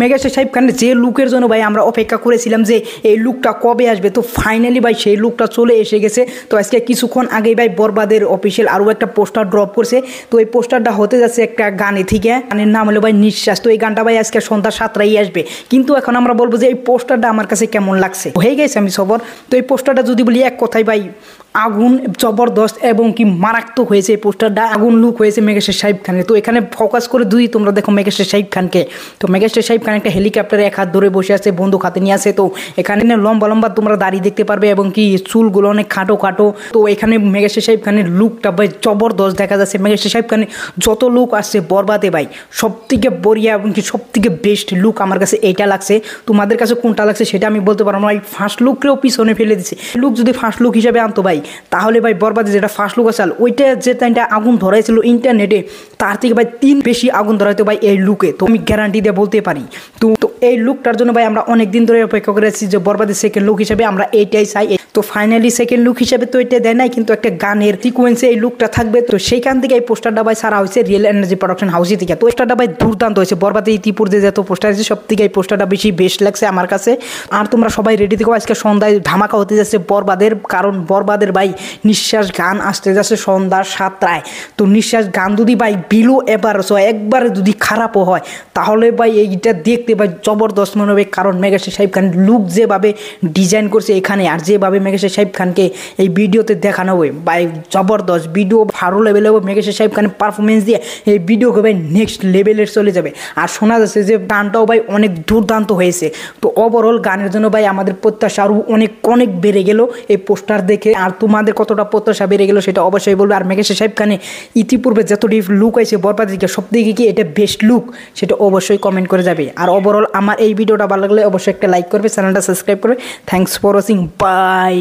Megastar Shakib খানের যে লুকের জন্য ভাই আমরা অপেক্ষা করেছিলাম যে এই লুকটা কবে আসবে, তো ফাইনালি ভাই সেই লুকটা চলে এসে গেছে। তো আজকে কিছুক্ষণ আগেই ভাই বরবাদের অফিসিয়াল আরও একটা পোস্টার ড্রপ করছে। তো এই পোস্টারটা হতে যাচ্ছে একটা গানে থেকে, গানের নাম হলো ভাই নিঃশ্বাস। তো এই গানটা ভাই আজকে সন্ধ্যা 7টায় আসবে। কিন্তু এখন আমরা বলবো যে এই পোস্টারটা আমার কাছে কেমন লাগছে, হয়ে গেছে আমি সবর। তো এই পোস্টারটা যদি বলি এক কথায় ভাই আগুন, জবরদস্ত এবং কি মারাত্মক হয়েছে এই পোস্টারটা, আগুন লুক হয়েছে মেগাস্টার শাকিব খানের। তো এখানে ফোকাস করে যদি তোমরা দেখো মেগাস্টার শাকিব খানকে, তো মেগাস্টার শাকিব খান একটা হেলিকপ্টারে এক হাত ধরে বসে আছে, বন্দুক হাতে নিয়ে আছে। তো এখানে লম্বা লম্বা তোমরা দাড়ি দেখতে পারবে এবং কি চুলগুলো অনেক খাটো খাটো। তো এখানে মেগাস্টার শাকিব খানের লুকটা ভাই জবরদস্ত দেখা যাচ্ছে। মেগাস্টার শাকিব খানের যত লুক আসছে বরবাদে ভাই সব থেকে বড়িয়া এবং কি সব থেকে বেস্ট লুক আমার কাছে এইটা লাগছে। তোমাদের কাছে কোনটা লাগছে সেটা আমি বলতে পারবো না। ভাই ফার্স্ট লুককেও পিছনে ফেলে দিচ্ছে। লুক যদি ফার্স্ট লুক হিসাবে আনতো ভাই, তাহলে ভাই বরবাদে যেটা ফার্স্ট লুক আসল ওইটা যে টাইমটা আগুন ধরাইছিল ইন্টারনেটে, তার থেকে ভাই 3 বেশি আগুন ধরাইতো ভাই এই লুকে। তো আমি গ্যারান্টি দিয়ে বলতে পারি। তো এই লুকটার জন্য ভাই আমরা অনেক দিন ধরে অপেক্ষা করে আছি যে বরবাদের সেকেন্ড লুক হিসেবে আমরা এইটাই চাই। তো ফাইনালি সেকেন্ড লুক হিসেবে তো এটা দেয় নাই, কিন্তু একটা গানের সিকোয়েন্সে এই লুকটা থাকবে। তো সেইখান থেকে এই পোস্টারটা ভাই সারা হয়েছে রিয়েল এনার্জি প্রোডাকশন হাউস থেকে। তো পোস্টারটা ভাই দুর্দান্ত হয়েছে। বরবাদে ইতিপূর্বে যত পোস্টার আছে সব থেকে এই পোস্টারটা বেশি বেস্ট লাগছে আমার কাছে। আর তোমরা সবাই রেডি থেকো, আজকে সন্ধ্যায় ধামাকা হতে যাচ্ছে বরবাদের। কারণ বরবাদের ভাই নিঃশ্বাস গান আসতে যাচ্ছে সন্ধ্যা 7টায়। তো নিঃশ্বাস গান যদি ভাই বিলো একবারে যদি খারাপও হয়, তাহলে ভাই এইটা দেখতে ভাই জবরদস্ত মনে হবে। কারণ মেগাস্টার শাকিব খান লুক যেভাবে ডিজাইন করছে এখানে, আর যেভাবে মেগাস্টার শাকিব খানকে এই ভিডিওতে দেখানো হবে ভাই জবরদস্ত ভিডিও, ভালো লেভেলে হবে। মেগাস্টার শাকিব খানের পারফরমেন্স দিয়ে এই ভিডিওকে ভাই নেক্সট লেভেলের চলে যাবে। আর শোনা যাচ্ছে যে গানটাও ভাই অনেক দুর্দান্ত হয়েছে। তো ওভারঅল গানের জন্য ভাই আমাদের প্রত্যাশা আরও অনেক অনেক বেড়ে গেল এই পোস্টার দেখে। আর তোমাদের কতটা প্রত্যাশা বেড়ে গেল সেটা অবশ্যই বলবে। আর মেগাস্টার শাকিব খানের ইতিপূর্বে যতটি লুক আছে বরবাদ দিকে সব দিকে কি এটা বেস্ট লুক সেটা অবশ্যই কমেন্ট করে যাবে। আর ওভারঅল আমার এই ভিডিওটা ভালো লাগলে অবশ্যই একটা লাইক করবে, চ্যানেলটা সাবস্ক্রাইব করবে। Thanks for watching, by.